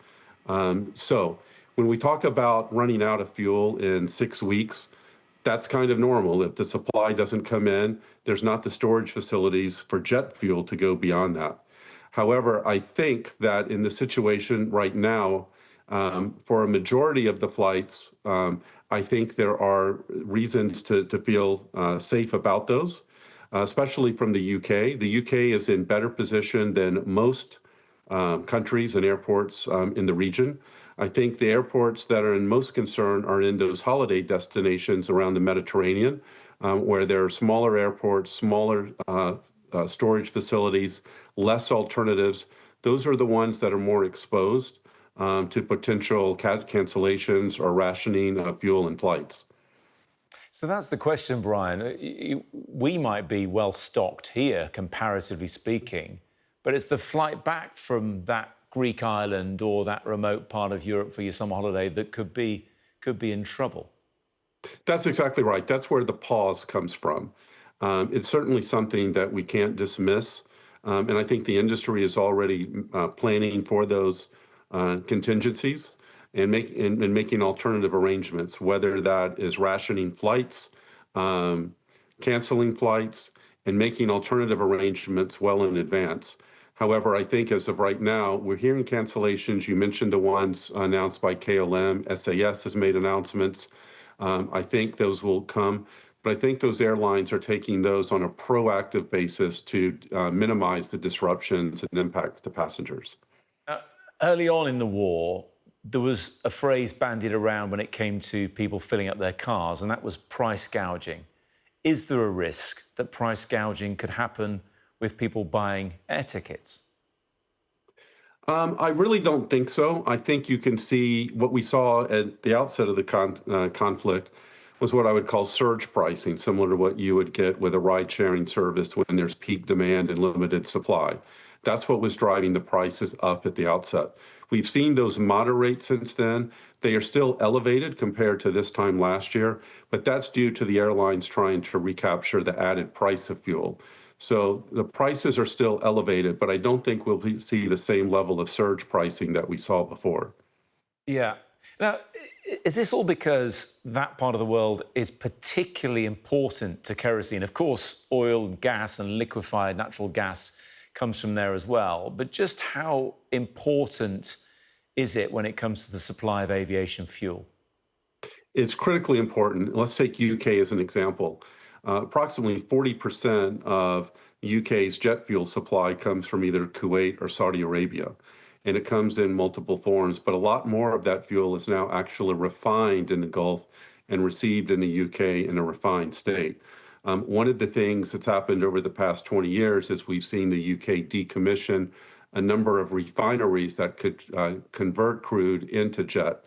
So when we talk about running out of fuel in 6 weeks, that's kind of normal. If the supply doesn't come in, there's not the storage facilities for jet fuel to go beyond that. However, I think that in the situation right now, for a majority of the flights, I think there are reasons to feel safe about those, especially from the UK. The UK is in better position than most countries and airports in the region. I think the airports that are in most concern are in those holiday destinations around the Mediterranean, where there are smaller airports, smaller storage facilities, less alternatives. Those are the ones that are more exposed to potential cancellations or rationing of fuel and flights. So that's the question, Brian. We might be well stocked here, comparatively speaking, but it's the flight back from that Greek island or that remote part of Europe for your summer holiday that could be in trouble. That's exactly right. That's where the pause comes from. It's certainly something that we can't dismiss, and I think the industry is already planning for those contingencies and making alternative arrangements, whether that is rationing flights, canceling flights, and making alternative arrangements well in advance. However, I think as of right now, we're hearing cancellations. You mentioned the ones announced by KLM. SAS has made announcements. I think those will come, but I think those airlines are taking those on a proactive basis to minimize the disruptions and impacts to passengers. Early on in the war, there was a phrase bandied around when it came to people filling up their cars, and that was price gouging. is there a risk that price gouging could happen with people buying air tickets? I really don't think so. I think you can see what we saw at the outset of the conflict was what I would call surge pricing, similar to what you would get with a ride-sharing service when there's peak demand and limited supply. That's what was driving the prices up at the outset. We've seen those moderate since then. They are still elevated compared to this time last year, but that's due to the airlines trying to recapture the added price of fuel. So the prices are still elevated, but I don't think we'll see the same level of surge pricing that we saw before. Yeah. Now, is this all because that part of the world is particularly important to kerosene? Of course, oil and gas and liquefied natural gas comes from there as well. But just how important is it when it comes to the supply of aviation fuel? It's critically important. Let's take UK as an example. Approximately 40% of UK's jet fuel supply comes from either Kuwait or Saudi Arabia, and it comes in multiple forms, but a lot more of that fuel is now actually refined in the Gulf and received in the UK in a refined state. One of the things that's happened over the past 20 years is we've seen the UK decommission a number of refineries that could convert crude into jet.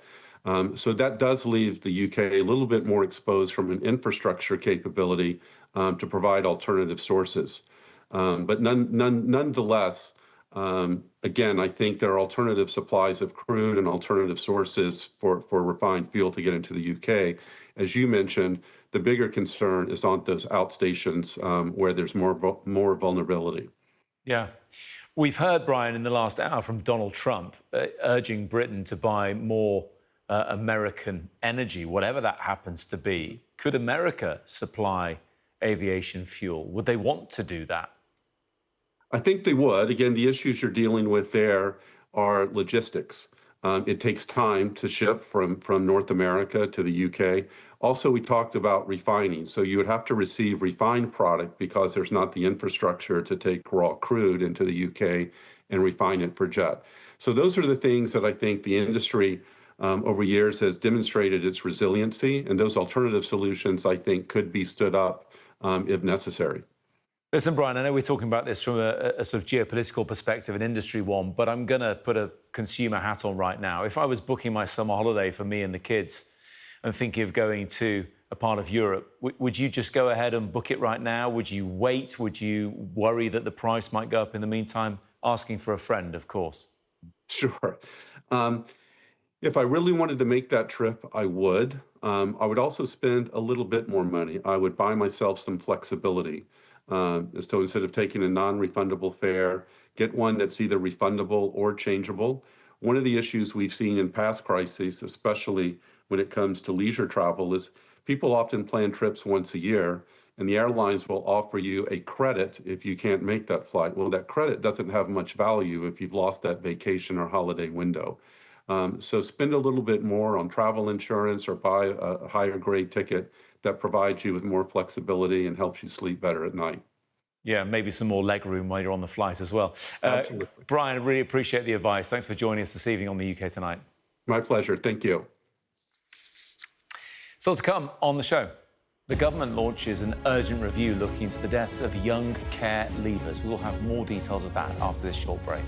So that does leave the UK a little bit more exposed from an infrastructure capability to provide alternative sources. But nonetheless, again, I think there are alternative supplies of crude and alternative sources for refined fuel to get into the UK. As you mentioned, the bigger concern is on those outstations where there's more vulnerability. Yeah. We've heard, Brian, in the last hour from Donald Trump urging Britain to buy more American energy, whatever that happens to be. Could America supply aviation fuel? Would they want to do that? I think they would. Again, the issues you're dealing with there are logistics. It takes time to ship from North America to the UK. Also, we talked about refining. So you would have to receive refined product because there's not the infrastructure to take raw crude into the UK and refine it for jet. So those are the things that I think the industry over years has demonstrated its resiliency, and those alternative solutions, I think, could be stood up if necessary. Listen, Brian, I know we're talking about this from a sort of geopolitical perspective, an industry one, but I'm going to put a consumer hat on right now. If I was booking my summer holiday for me and the kids and thinking of going to a part of Europe, would you just go ahead and book it right now? Would you wait? Would you worry that the price might go up in the meantime? Asking for a friend, of course. Sure. If I really wanted to make that trip, I would. I would also spend a little bit more money. I would buy myself some flexibility. So instead of taking a non-refundable fare, get one that's either refundable or changeable. One of the issues we've seen in past crises, especially when it comes to leisure travel, is people often plan trips once a year, and the airlines will offer you a credit if you can't make that flight. Well, that credit doesn't have much value if you've lost that vacation or holiday window. So spend a little bit more on travel insurance or buy a higher grade ticket that provides you with more flexibility and helps you sleep better at night. Yeah, maybe some more leg room while you're on the flight as well. Brian, I really appreciate the advice. Thanks for joining us this evening on the UK Tonight. My pleasure. Thank you. So to come on the show, the government launches an urgent review looking into the deaths of young care leavers. We'll have more details of that after this short break.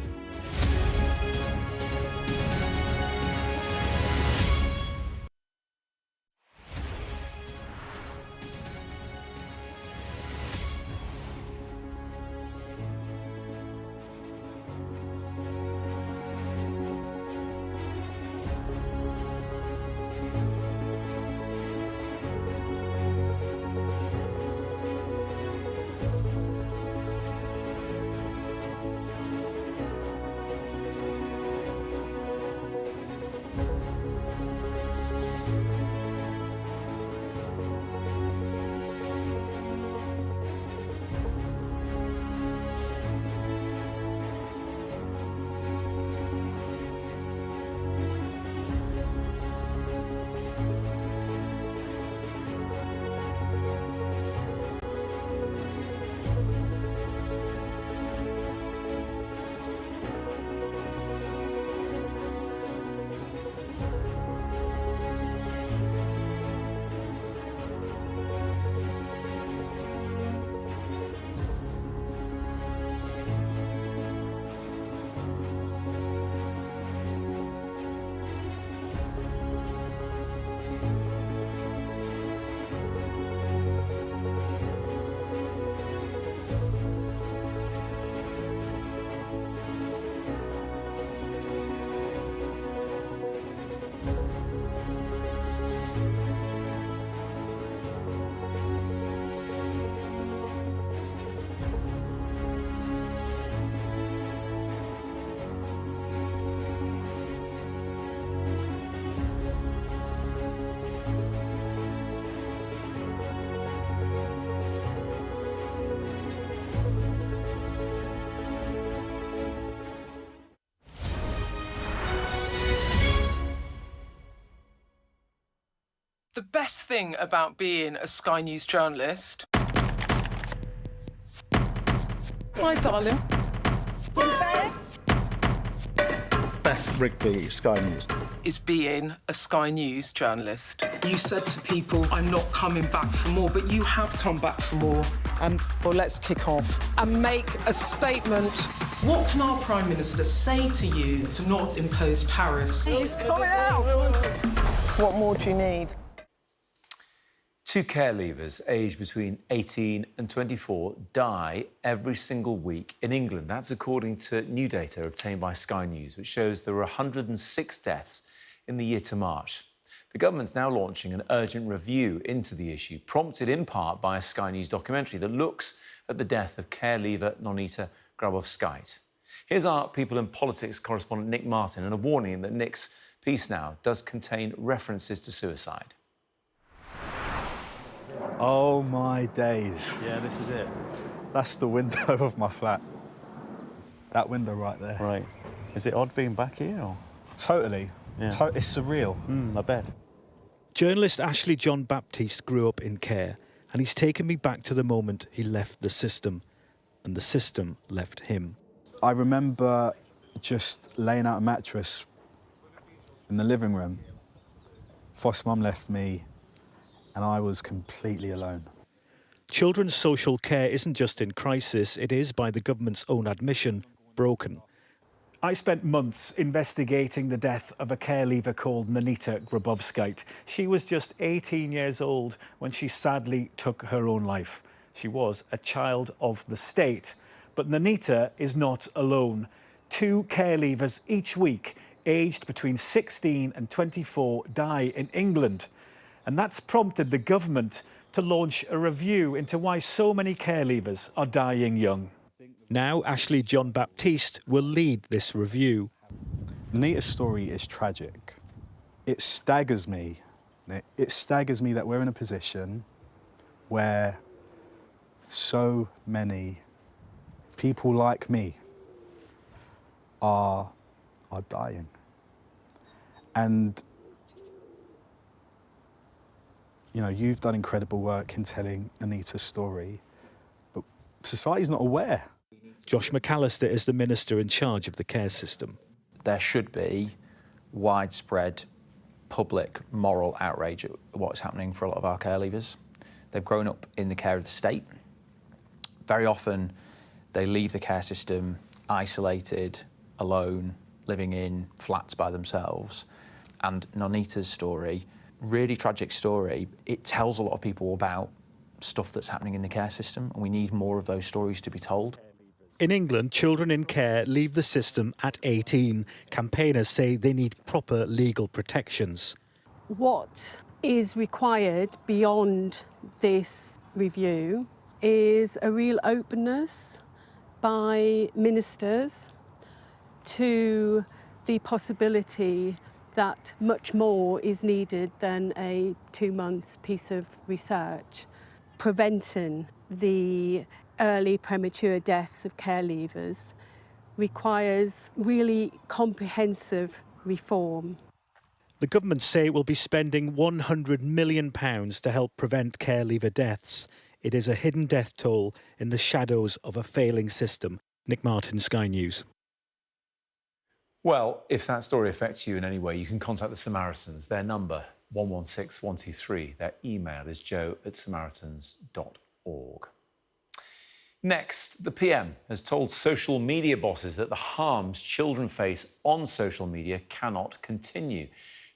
The best thing about being a Sky News journalist... Hi, darling. Beth Rigby, Sky News. ...is being a Sky News journalist. You said to people, I'm not coming back for more, but you have come back for more. Well, let's kick off and make a statement. What can our Prime Minister say to you to not impose tariffs? He's coming out! What more do you need? 2 care leavers aged between 18 and 24 die every single week in England. That's according to new data obtained by Sky News, which shows there were 106 deaths in the year to March. The government's now launching an urgent review into the issue, prompted in part by a Sky News documentary that looks at the death of care leaver Nonita Grabowskaite. Here's our People in Politics correspondent Nick Martin, and a warning that Nick's piece now does contain references to suicide. Oh my days. Yeah, this is it. That's the window of my flat. That window right there. Right. Is it odd being back here? Or? Totally. Yeah. It's surreal. I bet. Journalist Ashley John Baptiste grew up in care, and he's taken me back to the moment he left the system, and the system left him. I remember just laying out a mattress in the living room. Foster mum left me, and I was completely alone. Children's social care isn't just in crisis, it is, by the government's own admission, broken. I spent months investigating the death of a care leaver called Nonita Grabowskaite. She was just 18 years old when she sadly took her own life. She was a child of the state. But Nonita is not alone. 2 care leavers each week, aged between 16 and 24, die in England. And that's prompted the government to launch a review into why so many care leavers are dying young. Now Ashley John Baptiste will lead this review. Nonita's story is tragic. It staggers me. It staggers me that we're in a position where so many people like me are dying. And you know, you've done incredible work in telling Nonita's story, but society's not aware. Josh McAllister is the minister in charge of the care system. There should be widespread public moral outrage at what's happening for a lot of our care leavers. They've grown up in the care of the state. Very often they leave the care system isolated, alone, living in flats by themselves. And Nonita's story, really tragic story, it tells a lot of people about stuff that's happening in the care system, and we need more of those stories to be told. In England, children in care leave the system at 18. Campaigners say they need proper legal protections. What is required beyond this review is a real openness by ministers to the possibility that much more is needed than a 2-month piece of research. Preventing the early premature deaths of care leavers requires really comprehensive reform. The government say it will be spending £100 million to help prevent care leaver deaths. It is a hidden death toll in the shadows of a failing system. Nick Martin, Sky News. Well, if that story affects you in any way, you can contact the Samaritans. Their number, 116123. Their email is joe@samaritans.org. Next, the PM has told social media bosses that the harms children face on social media cannot continue.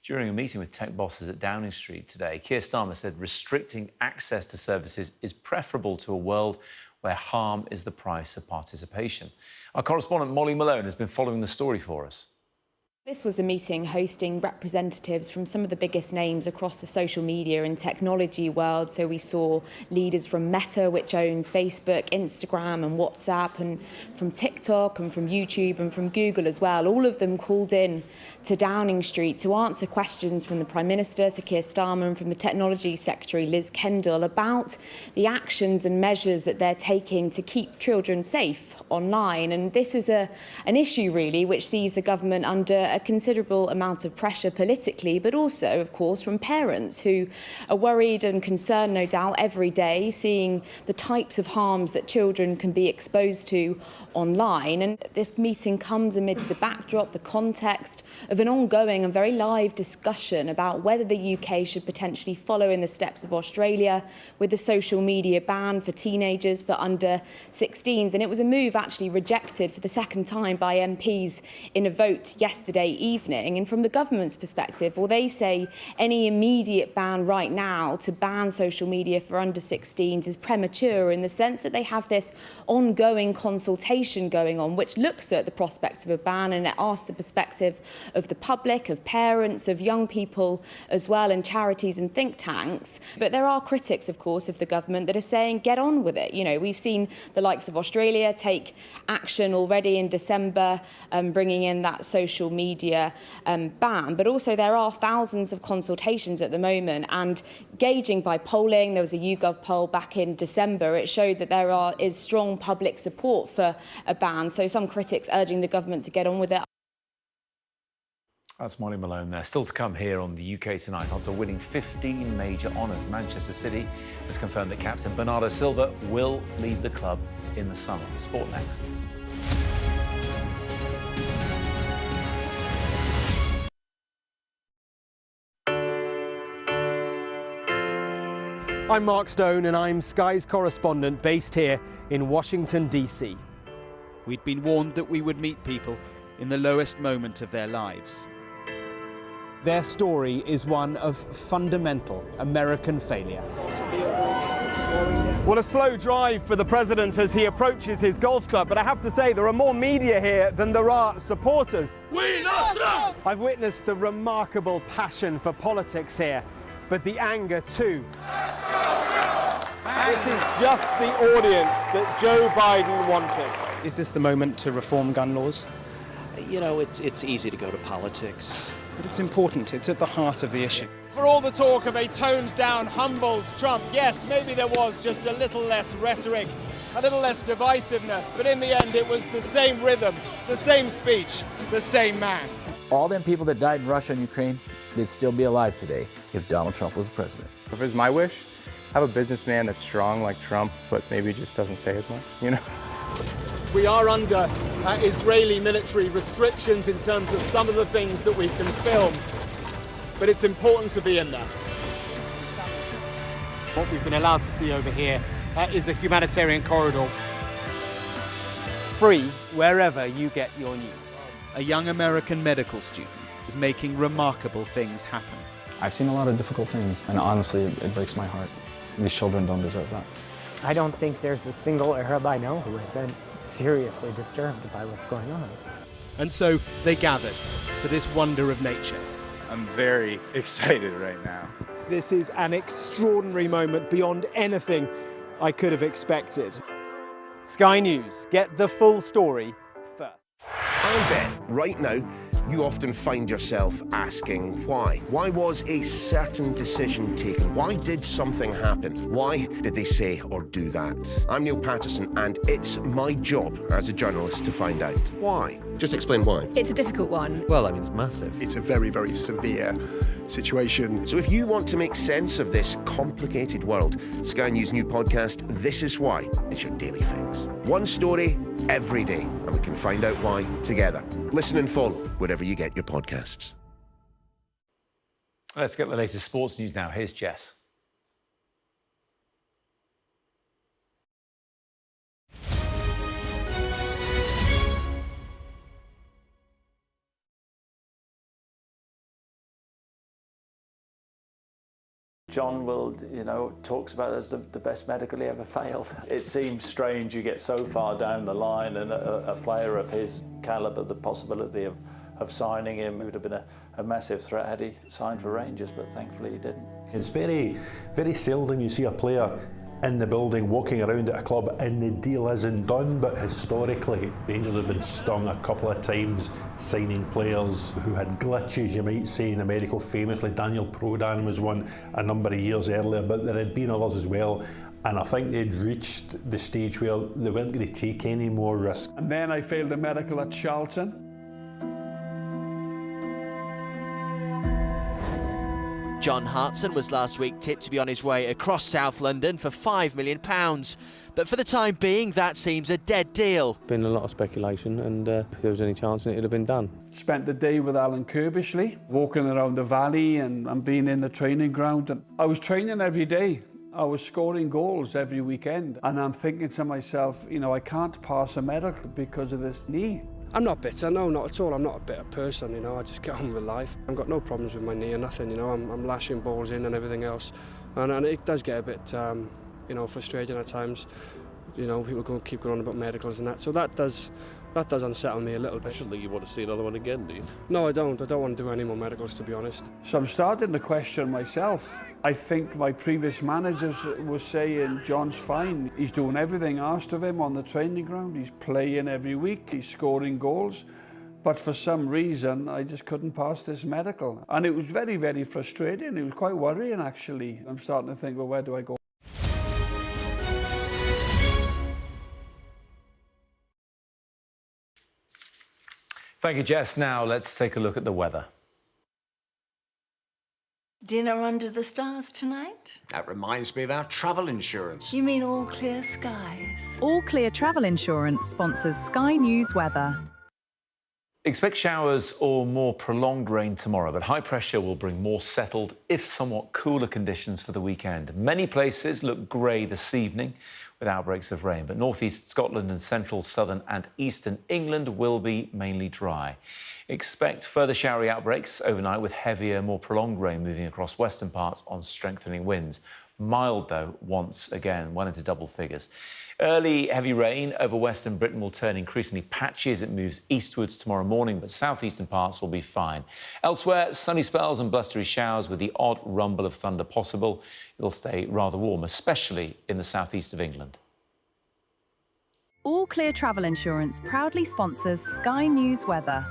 During a meeting with tech bosses at Downing Street today, Keir Starmer said restricting access to services is preferable to a world where harm is the price of participation. Our correspondent Molly Malone has been following the story for us. This was a meeting hosting representatives from some of the biggest names across the social media and technology world. So we saw leaders from Meta, which owns Facebook, Instagram and WhatsApp, and from TikTok and from YouTube and from Google as well. All of them called in to Downing Street to answer questions from the Prime Minister, Sir Keir Starmer, and from the Technology Secretary, Liz Kendall, about the actions and measures that they're taking to keep children safe online. And this is an issue, really, which sees the government under a considerable amount of pressure politically, but also, of course, from parents who are worried and concerned, no doubt, every day, seeing the types of harms that children can be exposed to online. And this meeting comes amidst the backdrop, the context of an ongoing and very live discussion about whether the UK should potentially follow in the steps of Australia with a social media ban for teenagers for under 16s. And it was a move actually rejected for the second time by MPs in a vote yesterday evening. And from the government's perspective, well, they say any immediate ban right now to ban social media for under 16s is premature, in the sense that they have this ongoing consultation going on, which looks at the prospect of a ban, and it asks the perspective of the public, of parents, of young people as well, and charities and think tanks. But there are critics, of course, of the government that are saying, get on with it. You know, we've seen the likes of Australia take action already in December, bringing in that social media ban. But also there are thousands of consultations at the moment, and gauging by polling, there was a YouGov poll back in December, it showed that there is strong public support for a ban. So some critics urging the government to get on with it. That's Molly Malone there. Still to come here on the UK Tonight. After winning 15 major honours, Manchester City has confirmed that captain Bernardo Silva will leave the club in the summer. Sport next. I'm Mark Stone and I'm Sky's correspondent based here in Washington, D.C. We'd been warned that we would meet people in the lowest moment of their lives. Their story is one of fundamental American failure. Well, a slow drive for the president as he approaches his golf club, but I have to say there are more media here than there are supporters. We love Trump! I've witnessed the remarkable passion for politics here, but the anger too. This is just the audience that Joe Biden wanted. Is this the moment to reform gun laws? You know, it's easy to go to politics. But it's important. It's at the heart of the issue. For all the talk of a toned-down, humbled Trump, yes, maybe there was just a little less rhetoric, a little less divisiveness, but in the end it was the same rhythm, the same speech, the same man. All them people that died in Russia and Ukraine, they'd still be alive today if Donald Trump was president. If it was my wish, have a businessman that's strong like Trump, but maybe just doesn't say as much, you know? We are under Israeli military restrictions in terms of some of the things that we can film, but it's important to be in there. What we've been allowed to see over here is a humanitarian corridor, free wherever you get your news. A young American medical student is making remarkable things happen. I've seen a lot of difficult things, and honestly, it breaks my heart. These children don't deserve that. I don't think there's a single Arab I know who isn't seriously disturbed by what's going on. And so they gathered for this wonder of nature. I'm very excited right now. This is an extraordinary moment beyond anything I could have expected. Sky News, get the full story first. I bet right now you often find yourself asking why. Why was a certain decision taken? Why did something happen? Why did they say or do that? I'm Neil Patterson, and it's my job as a journalist to find out why. Just explain why. It's a difficult one. Well, I mean, it's massive. It's a very, very severe situation. So if you want to make sense of this complicated world, Sky News' new podcast, This Is Why, is your daily fix. One story every day, and we can find out why together. Listen and follow wherever you get your podcasts. Let's get the latest sports news now. Here's Jess. John will, talks about it as the best medical he ever failed. It seems strange you get so far down the line and a player of his calibre, the possibility of signing him, it would have been a massive threat had he signed for Rangers, but thankfully he didn't. It's very, very seldom you see a player in the building walking around at a club and the deal isn't done, but historically Rangers have been stung a couple of times signing players who had glitches, you might say, in America. Famously Daniel Prodan was one a number of years earlier, but there had been others as well, and I think they'd reached the stage where they weren't going to take any more risk. And then I failed a medical at Charlton. John Hartson was last week tipped to be on his way across South London for £5 million. But for the time being, that seems a dead deal. Been a lot of speculation, and if there was any chance, it would have been done. Spent the day with Alan Kirbishley, walking around the valley and being in the training ground. And I was training every day. I was scoring goals every weekend. And I'm thinking to myself, you know, I can't pass a medical because of this knee. I'm not bitter, no, not at all. I'm not a bitter person, you know, I just get on with life. I've got no problems with my knee or nothing, you know, I'm lashing balls in and everything else. And it does get a bit, you know, frustrating at times. You know, people keep going on about medicals and that, so that does unsettle me a little bit. I shouldn't think you want to see another one again, do you? No, I don't want to do any more medicals, to be honest. So I'm starting to question myself. I think my previous managers were saying, John's fine. He's doing everything asked of him on the training ground. He's playing every week. He's scoring goals. But for some reason, I just couldn't pass this medical. And it was very, very frustrating. It was quite worrying, actually. I'm starting to think, well, where do I go? Thank you, Jess. Now let's take a look at the weather. Dinner under the stars tonight? That reminds me of our travel insurance. You mean All Clear Skies? All Clear Travel Insurance sponsors Sky News weather. Expect showers or more prolonged rain tomorrow, but high pressure will bring more settled, if somewhat cooler conditions for the weekend. Many places look grey this evening with outbreaks of rain, but northeast Scotland and central, southern and eastern England will be mainly dry. Expect further showery outbreaks overnight with heavier, more prolonged rain moving across western parts on strengthening winds. Mild, though, once again, well into double figures. Early heavy rain over western Britain will turn increasingly patchy as it moves eastwards tomorrow morning, but southeastern parts will be fine. Elsewhere, sunny spells and blustery showers with the odd rumble of thunder possible. It'll stay rather warm, especially in the southeast of England. All Clear Travel Insurance proudly sponsors Sky News weather.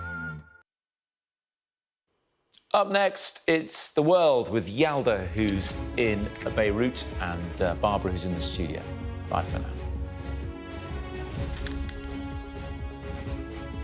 Up next, it's The World with Yalda, who's in Beirut, and Barbara, who's in the studio. Bye for now.